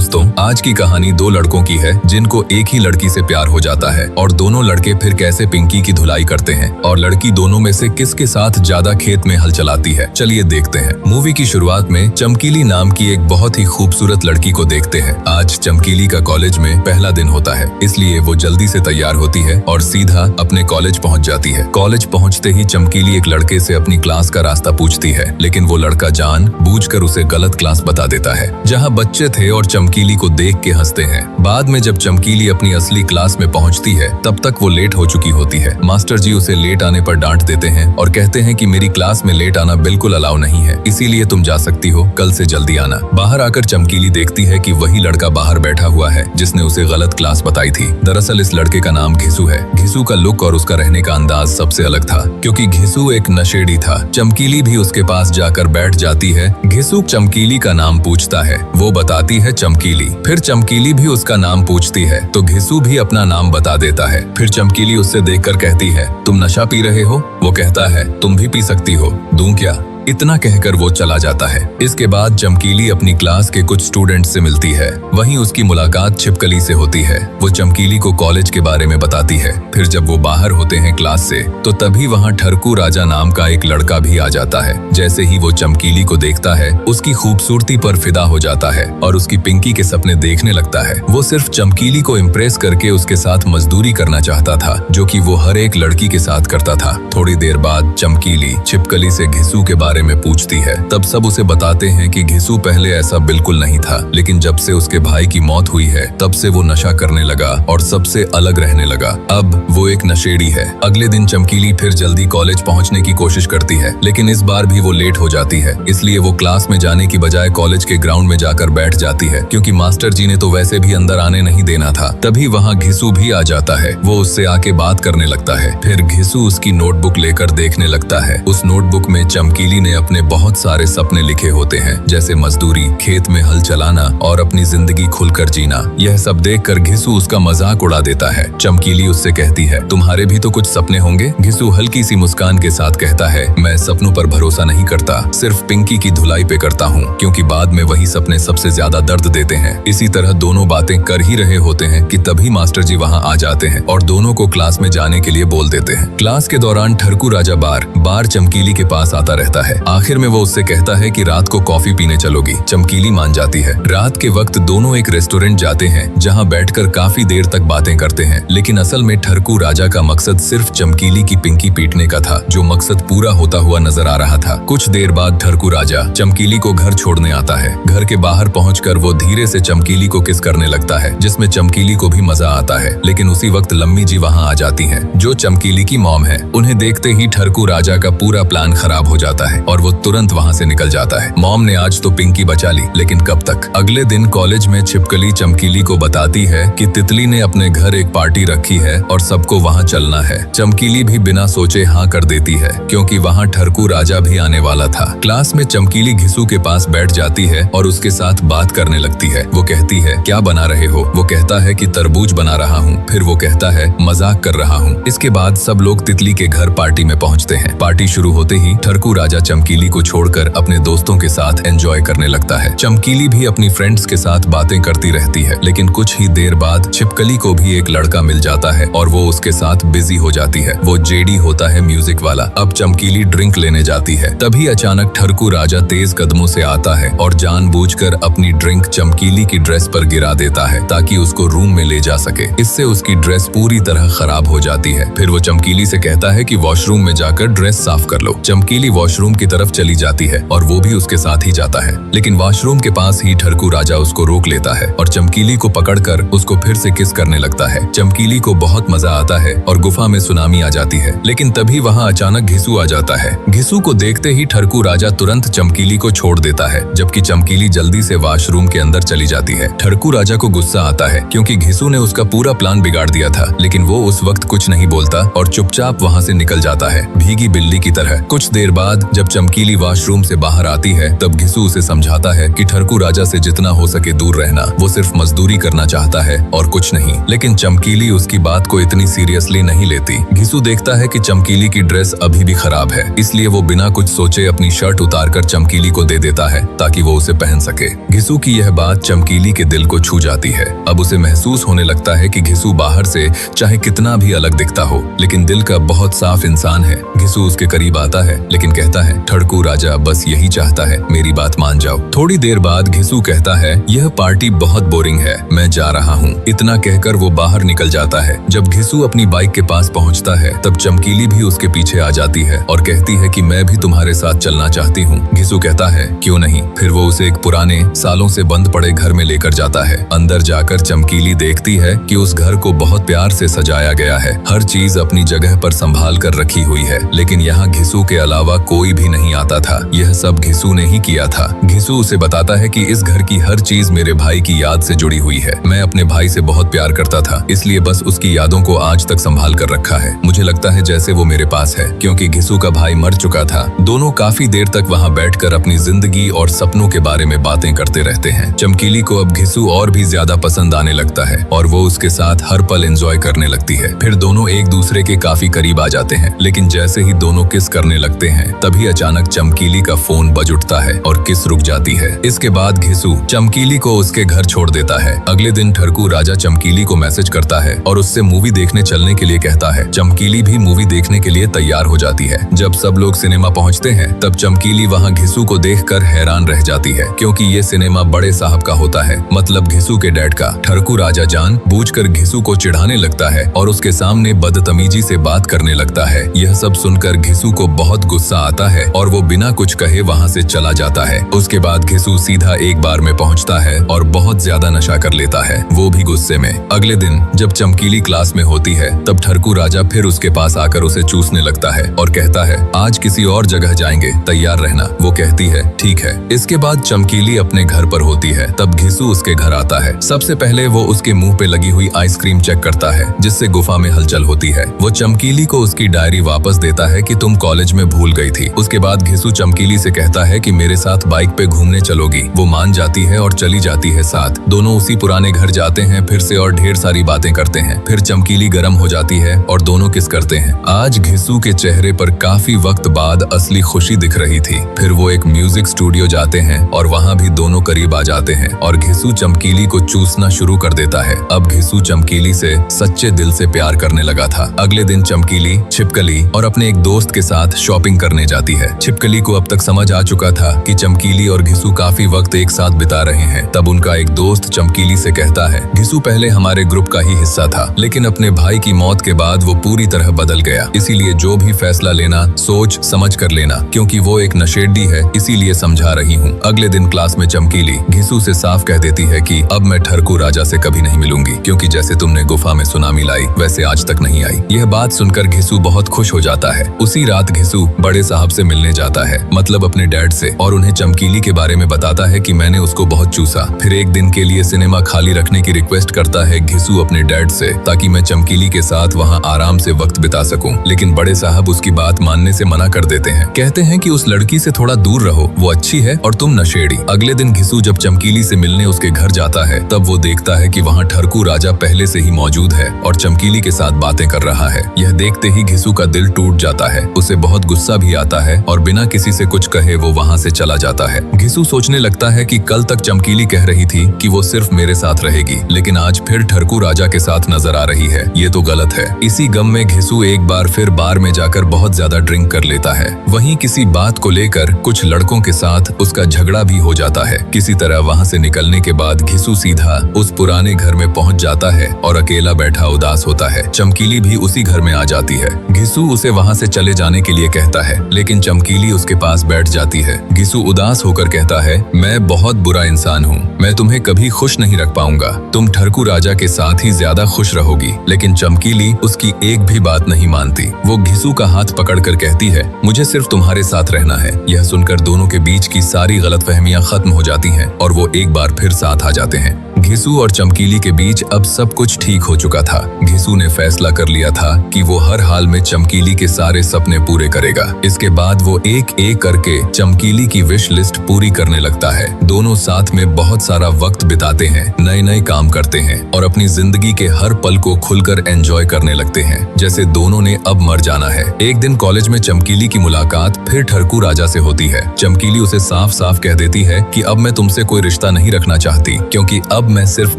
दोस्तों, आज की कहानी दो लड़कों की है जिनको एक ही लड़की से प्यार हो जाता है और दोनों लड़के फिर कैसे पिंकी की धुलाई करते हैं और लड़की दोनों में से किसके साथ ज्यादा खेत में हल चलाती है। चलिए देखते हैं। मूवी की शुरुआत में चमकीली नाम की एक बहुत ही खूबसूरत लड़की को देखते हैं। आज चमकीली का कॉलेज में पहला दिन होता है, इसलिए वो जल्दी से तैयार होती है और सीधा अपने कॉलेज पहुंच जाती है। कॉलेज पहुंचते ही चमकीली एक लड़के से अपनी क्लास का रास्ता पूछती है, लेकिन वो लड़का जानबूझकर उसे गलत क्लास बता देता है जहाँ बच्चे थे और चमकीली को देख के हंसते हैं। बाद में जब चमकीली अपनी असली क्लास में पहुंचती है तब तक वो लेट हो चुकी होती है। मास्टर जी उसे लेट आने पर डांट देते हैं और कहते हैं कि मेरी क्लास में लेट आना बिल्कुल अलाउ नहीं है, इसीलिए तुम जा सकती हो, कल से जल्दी आना। बाहर आकर चमकीली देखती है कि वही लड़का बाहर बैठा हुआ है जिसने उसे गलत क्लास बताई थी। दरअसल इस लड़के का नाम घिसू है। घिसू का लुक और उसका रहने का अंदाज सबसे अलग था, क्योंकि घिसू एक नशेड़ी था। चमकीली भी उसके पास जाकर बैठ जाती है। घिसू चमकीली का नाम पूछता है, वो बताती है चमकीली। फिर चमकीली भी उसका नाम पूछती है तो घिसू भी अपना नाम बता देता है। फिर चमकीली उससे देखकर कहती है, तुम नशा पी रहे हो? वो कहता है, तुम भी पी सकती हो, दूं क्या? इतना कहकर वो चला जाता है। इसके बाद चमकीली अपनी क्लास के कुछ स्टूडेंट से मिलती है। वहीं उसकी मुलाकात छिपकली से होती है। वो चमकीली को कॉलेज के बारे में बताती है। फिर जब वो बाहर होते हैं क्लास से तो तभी वहाँ ठरकू राजा नाम का एक लड़का भी आ जाता है। जैसे ही वो चमकीली को देखता है उसकी खूबसूरती पर फिदा हो जाता है और उसकी पिंकी के सपने देखने लगता है। वो सिर्फ चमकीली को इम्प्रेस करके उसके साथ मजदूरी करना चाहता था, जो कि वो हर एक लड़की के साथ करता था। थोड़ी देर बाद चमकीली छिपकली से घिसू के बारे में पूछती है। तब सब उसे बताते हैं कि घिसू पहले ऐसा बिल्कुल नहीं था, लेकिन जब से उसके भाई की मौत हुई है तब से वो नशा करने लगा और सबसे अलग रहने लगा। अब वो एक नशेड़ी है। अगले दिन चमकीली फिर जल्दी कॉलेज पहुंचने की कोशिश करती है, लेकिन इस बार भी वो लेट हो जाती है। इसलिए वो क्लास में जाने की बजाय कॉलेज के ग्राउंड में जाकर बैठ जाती है, क्योंकि मास्टर जी ने तो वैसे भी अंदर आने नहीं देना था। तभी वहाँ घिसू भी आ जाता है। वो उससे आके बात करने लगता है। फिर घिसू उसकी नोटबुक लेकर देखने लगता है। उस नोटबुक में चमकीली ने अपने बहुत सारे सपने लिखे होते हैं, जैसे मजदूरी, खेत में हल चलाना और अपनी जिंदगी खुलकर जीना। यह सब देखकर घिसू उसका मजाक उड़ा देता है। चमकीली उससे कहती है, तुम्हारे भी तो कुछ सपने होंगे? घिसू हल्की सी मुस्कान के साथ कहता है, मैं सपनों पर भरोसा नहीं करता, सिर्फ पिंकी की धुलाई पे करता हूँ, क्योंकि बाद में वही सपने सबसे ज्यादा दर्द देते हैं। इसी तरह दोनों बातें कर ही रहे होते हैं कि तभी मास्टर जी वहाँ आ जाते हैं और दोनों को क्लास में जाने के लिए बोल देते हैं। क्लास के दौरान ठरकू राजा बार चमकीली के पास आता रहता है। आखिर में वो उससे कहता है कि रात को कॉफी पीने चलोगी। चमकीली मान जाती है। रात के वक्त दोनों एक रेस्टोरेंट जाते हैं जहां बैठकर काफी देर तक बातें करते हैं, लेकिन असल में ठरकू राजा का मकसद सिर्फ चमकीली की पिंकी पीटने का था, जो मकसद पूरा होता हुआ नजर आ रहा था। कुछ देर बाद ठरकू राजा चमकीली को घर छोड़ने आता है। घर के बाहर पहुंचकर वो धीरे से चमकीली को किस करने लगता है, जिसमें चमकीली को भी मजा आता है। लेकिन उसी वक्त लम्मी जी वहाँ आ जाती है, जो चमकीली की मॉम है। उन्हें देखते ही ठरकू राजा का पूरा प्लान खराब हो जाता है और वो तुरंत वहाँ से निकल जाता है। मॉम ने आज तो पिंकी बचा ली, लेकिन कब तक? अगले दिन कॉलेज में छिपकली चमकीली को बताती है कि तितली ने अपने घर एक पार्टी रखी है और सबको वहाँ चलना है। चमकीली भी बिना सोचे हाँ कर देती है, क्योंकि वहाँ ठरकू राजा भी आने वाला था। क्लास में चमकीली घिसू के पास बैठ जाती है और उसके साथ बात करने लगती है। वो कहती है, क्या बना रहे हो? वो कहता है कि तरबूज बना रहा हूँ। फिर वो कहता है, मजाक कर रहा हूँ। इसके बाद सब लोग तितली के घर पार्टी में पहुँचते हैं। पार्टी शुरू होते ही ठरकू राजा चमकीली को छोड़कर अपने दोस्तों के साथ एंजॉय करने लगता है। चमकीली भी अपनी फ्रेंड्स के साथ बातें करती रहती है, लेकिन कुछ ही देर बाद छिपकली को भी एक लड़का मिल जाता है और वो उसके साथ बिजी हो जाती है। वो जेडी होता है, म्यूजिक वाला। अब चमकीली ड्रिंक लेने जाती है, तभी अचानक ठरकू राजा तेज कदमों से आता है और जानबूझकर अपनी ड्रिंक चमकीली की ड्रेस पर गिरा देता है ताकि उसको रूम में ले जा सके। इससे उसकी ड्रेस पूरी तरह खराब हो जाती है। फिर वो चमकीली से कहता है कि वॉशरूम में जाकर ड्रेस साफ कर लो। चमकीली वॉशरूम की तरफ चली जाती है और वो भी उसके साथ ही जाता है, लेकिन वॉशरूम के पास ही ठरकू राजा उसको रोक लेता है और चमकीली को पकड़कर उसको फिर से किस करने लगता है। चमकीली को बहुत मजा आता है और गुफा में सुनामी आ जाती है, लेकिन तभी वहाँ अचानक घिसू आ जाता है। घिसू को देखते ही ठरकू राजा तुरंत चमकीली को छोड़ देता है, जबकि चमकीली जल्दी से वॉशरूम के अंदर चली जाती है। ठरकू राजा को गुस्सा आता है, क्योंकि घिसू ने उसका पूरा प्लान बिगाड़ दिया था, लेकिन वो उस वक्त कुछ नहीं बोलता और चुपचाप वहाँ से निकल जाता है, भीगी बिल्ली की तरह। कुछ देर बाद जब चमकीली वॉशरूम से बाहर आती है तब घिसू उसे समझाता है कि ठरकू राजा से जितना हो सके दूर रहना, वो सिर्फ मजदूरी करना चाहता है और कुछ नहीं। लेकिन चमकीली उसकी बात को इतनी सीरियसली नहीं लेती। घिसू देखता है कि चमकीली की ड्रेस अभी भी खराब है, इसलिए वो बिना कुछ सोचे अपनी शर्ट उतारकर चमकीली को दे देता है ताकि वो उसे पहन सके। घिसू की यह बात चमकीली के दिल को छू जाती है। अब उसे महसूस होने लगता है कि घिसू बाहर से चाहे कितना भी अलग दिखता हो, लेकिन दिल का बहुत साफ इंसान है। घिसू उसके करीब आता है लेकिन कहता है, ठरकू राजा बस यही चाहता है, मेरी बात मान जाओ। थोड़ी देर बाद घिसू कहता है, यह पार्टी बहुत बोरिंग है, मैं जा रहा हूँ। इतना कहकर वो बाहर निकल जाता है। जब घिसू अपनी बाइक के पास पहुँचता है तब चमकीली भी उसके पीछे आ जाती है और कहती है कि मैं भी तुम्हारे साथ चलना चाहती हूँ। घिसू कहता है, क्यों नहीं। फिर वो उसे एक पुराने सालों से बंद पड़े घर में लेकर जाता है। अंदर जाकर चमकीली देखती है कि उस घर को बहुत प्यार से सजाया गया है, हर चीज अपनी जगह पर संभाल कर रखी हुई है। लेकिन यहाँ घिसू के अलावा कोई भी नहीं आता था। यह सब घिसू ने ही किया था। घिसू उसे बताता है कि इस घर की हर चीज मेरे भाई की याद से जुड़ी हुई है। मैं अपने भाई से बहुत प्यार करता था, इसलिए बस उसकी यादों को आज तक संभाल कर रखा है। मुझे लगता है जैसे वो मेरे पास है, क्योंकि घिसू का भाई मर चुका था। दोनों काफी देर तक वहाँ बैठकर अपनी जिंदगी और सपनों के बारे में बातें करते रहते हैं। चमकीली को अब घिसू और भी ज्यादा पसंद आने लगता है और वो उसके साथ हर पल एंजॉय करने लगती है। फिर दोनों एक दूसरे के काफी करीब आ जाते हैं, लेकिन जैसे ही दोनों किस करने लगते हैं तभी अचानक चमकीली का फोन बज उठता है और किस रुक जाती है। इसके बाद घिसू चमकीली को उसके घर छोड़ देता है। अगले दिन ठरकू राजा चमकीली को मैसेज करता है और उससे मूवी देखने चलने के लिए कहता है। चमकीली भी मूवी देखने के लिए तैयार हो जाती है। जब सब लोग सिनेमा पहुंचते हैं तब चमकीली वहां घिसू को देखकर हैरान रह जाती है, क्योंकि ये सिनेमा बड़े साहब का होता है, मतलब घिसू के डैड का। ठरकू राजा जानबूझकर घिसू को चिढ़ाने लगता है और उसके सामने बदतमीजी से बात करने लगता है। यह सब सुनकर घिसू को बहुत गुस्सा आता है और वो बिना कुछ कहे वहां से चला जाता है। उसके बाद घिसू सीधा एक बार में पहुंचता है और बहुत ज्यादा नशा कर लेता है, वो भी गुस्से में। अगले दिन जब चमकीली क्लास में होती है तब ठरकू राजा फिर उसके पास आकर उसे चूसने लगता है और कहता है, आज किसी और जगह जाएंगे, तैयार रहना। वो कहती है, ठीक है। इसके बाद चमकीली अपने घर पर होती है तब घिसू उसके घर आता है। सबसे पहले वो उसके मुंह पे लगी हुई आइसक्रीम चेक करता है, जिससे गुफा में हलचल होती है। वो चमकीली को उसकी डायरी वापस देता है कि तुम कॉलेज में भूल गई थी। उसके बाद घिसू चमकीली से कहता है कि मेरे साथ बाइक पे घूमने चलोगी। वो मान जाती है और चली जाती है साथ। दोनों उसी पुराने घर जाते हैं फिर से और ढेर सारी बातें करते हैं। फिर चमकीली गर्म हो जाती है और दोनों किस करते हैं। आज घिसू के चेहरे पर काफी वक्त बाद असली खुशी दिख रही थी। फिर वो एक म्यूजिक स्टूडियो जाते हैं और वहाँ भी दोनों करीब आ जाते हैं और घिसू चमकीली को चूसना शुरू कर देता है। अब घिसू चमकीली से सच्चे दिल से प्यार करने लगा था। अगले दिन चमकीली छिपकली और अपने एक दोस्त के साथ शॉपिंग करने जाती है। छिपकली को अब तक समझ आ चुका था कि चमकीली और घिसू काफी वक्त एक साथ बिता रहे हैं। तब उनका एक दोस्त चमकीली से कहता है, घिसू पहले हमारे ग्रुप का ही हिस्सा था, लेकिन अपने भाई की मौत के बाद वो पूरी तरह बदल गया। इसीलिए जो भी फैसला लेना सोच समझ कर लेना, क्योंकि वो एक नशेड़ी है, इसीलिए समझा रही हूँ। अगले दिन क्लास में चमकीली घिसू से साफ कह देती है कि अब मैं ठरकू राजा से कभी नहीं मिलूंगी, क्योंकि जैसे तुमने गुफा में सुनामी लाई वैसे आज तक नहीं आई। यह बात सुनकर घिसू बहुत खुश हो जाता है। उसी रात घिसू बड़े साहब से मिलने जाता है, मतलब अपने डैड से, और उन्हें चमकीली के बारे में बताता है कि मैंने उसको बहुत चूसा। फिर एक दिन के लिए सिनेमा खाली रखने की रिक्वेस्ट करता है घिसू अपने डैड से, ताकि मैं चमकीली के साथ वहाँ आराम से वक्त बिता सकूं। लेकिन बड़े साहब उसकी बात मानने से मना कर देते हैं। कहते हैं कि उस लड़की से थोड़ा दूर रहो, वो अच्छी है और तुम नशेड़ी। अगले दिन घिसू जब चमकीली से मिलने उसके घर जाता है तब वो देखता है कि वहाँ ठरकू राजा पहले से ही मौजूद है और चमकीली के साथ बातें कर रहा है। यह देखते ही घिसू का दिल टूट जाता है। उसे बहुत गुस्सा भी आता है और बिना किसी से कुछ कहे वो वहाँ से चला जाता है। घिसू सोचने लगता है कि कल तक चमकीली कह रही थी कि वो सिर्फ मेरे साथ रहेगी, लेकिन आज फिर ठरकू राजा के साथ नजर आ रही है। ये तो गलत है। इसी गम में घिसू एक बार फिर बार में जाकर बहुत ज्यादा ड्रिंक कर लेता है। वहीं किसी बात को लेकर कुछ लड़कों के साथ उसका झगड़ा भी हो जाता है। किसी तरह वहाँ से निकलने के बाद घिसू सीधा उस पुराने घर में पहुँच जाता है और अकेला बैठा उदास होता है। चमकीली भी उसी घर में आ जाती है। घिसू उसे वहाँ से चले जाने के लिए कहता है, लेकिन चमकीली उसके पास बैठ जाती है। घिसू उदास होकर कहता है, मैं बहुत बुरा इंसान हूँ, मैं तुम्हें कभी खुश नहीं रख पाऊंगा। तुम ठरकू राजा के साथ ही ज्यादा खुश रहोगी। लेकिन चमकीली उसकी एक भी बात नहीं मानती। वो घिसू का हाथ पकड़कर कहती है, मुझे सिर्फ तुम्हारे साथ रहना है। यह सुनकर दोनों के बीच की सारी गलतफहमियां खत्म हो जाती हैं और वो एक बार फिर साथ आ जाते हैं। घिसू और चमकीली के बीच अब सब कुछ ठीक हो चुका था। घिसू ने फैसला कर लिया था कि वो हर हाल में चमकीली के सारे सपने पूरे करेगा। इसके बाद बाद वो एक एक करके चमकीली की विश लिस्ट पूरी करने लगता है। दोनों साथ में बहुत सारा वक्त बिताते हैं, नए नए काम करते हैं और अपनी जिंदगी के हर पल को खुलकर एंजॉय करने लगते हैं, जैसे दोनों ने अब मर जाना है। एक दिन कॉलेज में चमकीली की मुलाकात फिर ठरकू राजा से होती है। चमकीली उसे साफ साफ कह देती है कि अब मैं तुमसे कोई रिश्ता नहीं रखना चाहती, क्योंकि अब मैं सिर्फ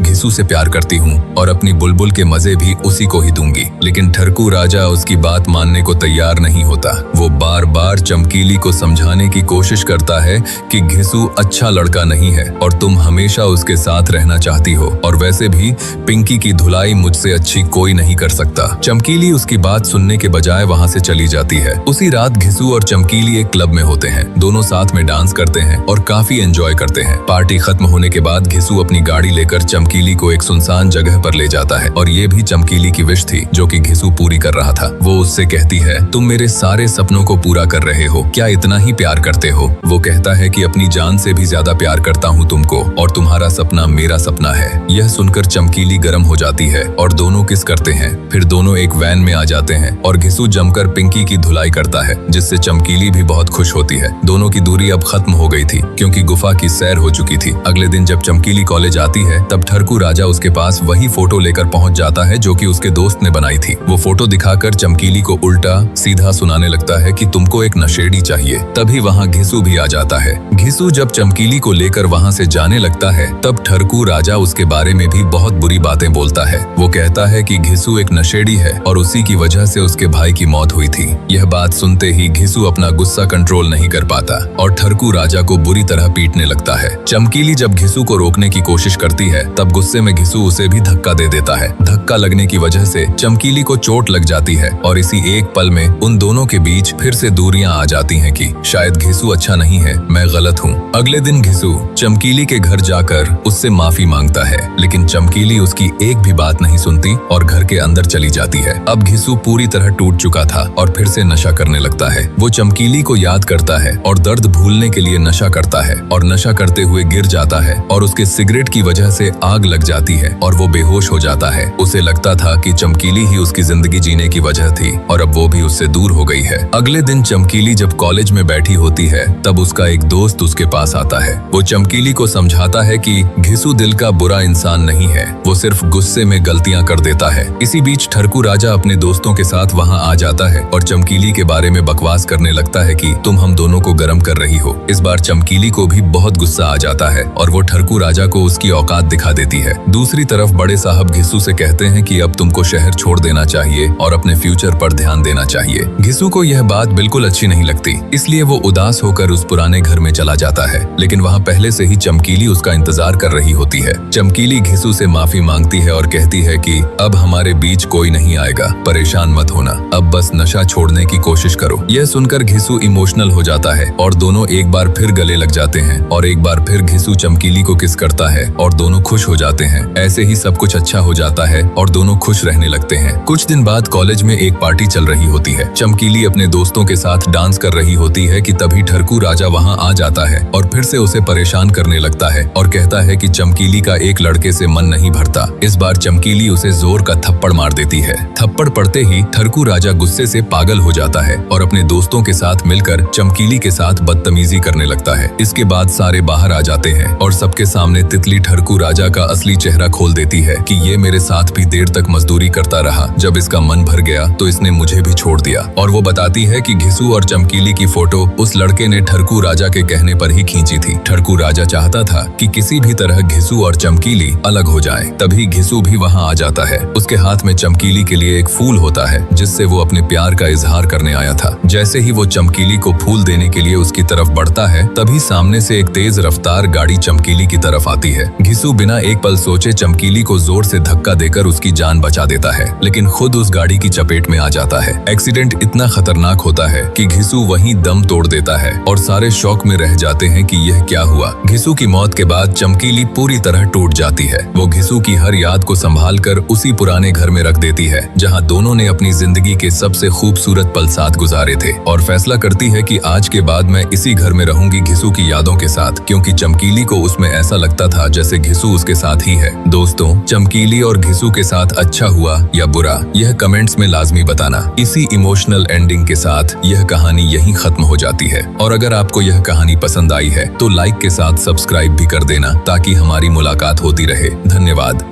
घिसू से प्यार करती हूँ और अपनी बुलबुल के मजे भी उसी को ही दूंगी। लेकिन ठरकू राजा उसकी बात मानने को तैयार नहीं होता। वो बार बार चमकीली को समझाने की कोशिश करता है कि घिसू अच्छा लड़का नहीं है और तुम हमेशा उसके साथ रहना चाहती हो, और वैसे भी पिंकी की धुलाई मुझसे अच्छी कोई नहीं कर सकता। चमकीली उसकी बात सुनने के बजाय वहाँ से चली जाती है। उसी रात घिसू और चमकीली एक क्लब में होते हैं। दोनों साथ में डांस करते हैं और काफी एंजॉय करते हैं। पार्टी खत्म होने के बाद घिसू अपनी गाड़ी लेकर चमकीली को एक सुनसान जगह पर ले जाता है, और ये भी चमकीली की विश थी जो कि घिसू पूरी कर रहा था। वो उससे कहती है, तुम मेरे सारे सपनों को पूरा कर रहे हो, क्या इतना ही प्यार करते हो? वो कहता है कि अपनी जान से भी ज्यादा प्यार करता हूँ तुमको, और तुम्हारा सपना मेरा सपना है। यह सुनकर चमकीली गर्म हो जाती है और दोनों किस करते हैं। फिर दोनों एक वैन में आ जाते हैं और घिसू जमकर पिंकी की धुलाई करता है, जिससे चमकीली भी बहुत खुश होती है। दोनों की दूरी अब खत्म हो गई थी, क्योंकि गुफा की सैर हो चुकी थी। अगले दिन जब चमकीली कॉलेज आती है, तब ठरकू राजा उसके पास वही फोटो लेकर पहुंच जाता है जो कि उसके दोस्त ने बनाई थी। वो फोटो दिखाकर चमकीली को उल्टा सीधा सुनाने लगता है कि तुमको एक नशेड़ी चाहिए। तभी वहाँ घिसू भी आ जाता है। घिसू जब चमकीली को लेकर वहाँ से जाने लगता है, तब ठरकू राजा उसके बारे में भी बहुत बुरी बातें बोलता है। वो कहता है कि घिसू एक नशेड़ी है और उसी की वजह से उसके भाई की मौत हुई थी। यह बात सुनते ही घिसू अपना गुस्सा कंट्रोल नहीं कर पाता और ठरकू राजा को बुरी तरह पीटने लगता है। चमकीली जब घिसू को रोकने की कोशिश करती है, तब गुस्से में घिसू उसे भी धक्का दे देता है। धक्का लगने की वजह से चमकीली को चोट लग जाती है और इसी एक पल में उन दोनों के बीच फिर से दूरियां आ जाती हैं कि शायद घिसू अच्छा नहीं है, मैं गलत हूँ। अगले दिन घिसू चमकीली के घर जाकर उससे माफी मांगता है, लेकिन चमकीली उसकी एक भी बात नहीं सुनती और घर के अंदर चली जाती है। अब घिसू पूरी तरह टूट चुका था और फिर से नशा करने लगता है। वो चमकीली को याद करता है और दर्द भूलने के लिए नशा करता है, और नशा करते हुए गिर जाता है और उसके सिगरेट की वजह से आग लग जाती है और वो बेहोश हो जाता है। उसे लगता था कि चमकीली ही उसकी जिंदगी जीने की वजह थी और अब वो भी उससे दूर हो गई है। अगले दिन चमकीली जब कॉलेज में बैठी होती है, तब उसका एक दोस्त उसके पास आता है। वो चमकीली को समझाता है कि घिसू दिल का बुरा इंसान नहीं है, वो सिर्फ गुस्से में गलतियां कर देता है। इसी बीच ठरकू राजा अपने दोस्तों के साथ वहां आ जाता है और चमकीली के बारे में बकवास करने लगता है कि तुम हम दोनों को गर्म कर रही हो। इस बार चमकीली को भी बहुत गुस्सा आ जाता है और वो ठरकू राजा को उसकी औकात दिखा देती है। दूसरी तरफ बड़े साहब घिसू से कहते हैं कि अब तुमको शहर छोड़ देना चाहिए और अपने फ्यूचर पर ध्यान देना चाहिए। घिसू को यह बात बिल्कुल अच्छी नहीं लगती, इसलिए वो उदास होकर उस पुराने घर में चला जाता है। लेकिन वहाँ पहले से ही चमकीली उसका इंतजार कर रही होती है। चमकीली घिसू से माफी मांगती है और कहती है कि अब हमारे बीच कोई नहीं आएगा, परेशान मत होना, अब बस नशा छोड़ने की कोशिश करो। यह सुनकर घिसू इमोशनल हो जाता है और दोनों एक बार फिर गले लग जाते हैं और एक बार फिर घिसू चमकीली को किस करता है और दोनों खुश हो जाते हैं। ऐसे ही सब कुछ अच्छा हो जाता है और दोनों खुश रहने लगते हैं। कुछ दिन बाद कॉलेज में एक पार्टी चल रही होती है। चमकीली अपने दोस्तों के साथ डांस कर रही होती है कि तभी ठरकू राजा वहां आ जाता है और फिर से उसे परेशान करने लगता है और कहता है कि चमकीली का एक लड़के से मन नहीं भरता। इस बार चमकीली उसे जोर का थप्पड़ मार देती है। थप्पड़ पड़ते ही ठरकू राजा गुस्से से पागल हो जाता है और अपने दोस्तों के साथ मिलकर चमकीली के साथ बदतमीजी करने लगता है। इसके बाद सारे बाहर आ जाते हैं और सबके सामने तितली ठरकू राजा का असली चेहरा खोल देती है कि ये मेरे साथ भी देर तक मजदूरी करता रहा, जब इसका मन भर गया तो इसने मुझे भी छोड़ दिया। और वो बताती है कि घिसू और चमकीली की फोटो उस लड़के ने ठरकू राजा के कहने पर ही खींची थी। ठरकू राजा चाहता था कि किसी भी तरह घिसू और चमकीली अलग हो जाए। तभी घिसू भी वहाँ आ जाता है। उसके हाथ में चमकीली के लिए एक फूल होता है जिससे वो अपने प्यार का इजहार करने आया था। जैसे ही वो चमकीली को फूल देने के लिए उसकी तरफ बढ़ता है, तभी सामने से एक तेज रफ्तार गाड़ी चमकीली की तरफ आती है। घिसू बिना एक पल सोचे चमकीली को जोर से धक्का देकर उसकी जान बचा देता है, लेकिन खुद उस गाड़ी की चपेट में आ जाता है। एक्सीडेंट इतना खतरनाक होता है कि घिसू वहीं दम तोड़ देता है और सारे शौक में रह जाते हैं कि यह क्या हुआ। घिसू की मौत के बाद चमकीली पूरी तरह टूट जाती है। वो घिसू की हर याद को संभाल कर उसी पुराने घर में रख देती है जहाँ दोनों ने अपनी जिंदगी के सबसे खूबसूरत पल साथ गुजारे थे, और फैसला करती है कि आज के बाद मैं इसी घर में रहूंगी घिसू की यादों के साथ, क्योंकि चमकीली को उसमें ऐसा लगता था जैसे घिसू उसके साथ ही है। दोस्तों, चमकीली और घिसू के साथ अच्छा हुआ या बुरा, यह कमेंट्स में लाजमी बताना। इसी इमोशनल एंडिंग के साथ यह कहानी कहानी यहीं खत्म हो जाती है। और अगर आपको यह कहानी पसंद आई है तो लाइक के साथ सब्सक्राइब भी कर देना ताकि हमारी मुलाकात होती रहे। धन्यवाद।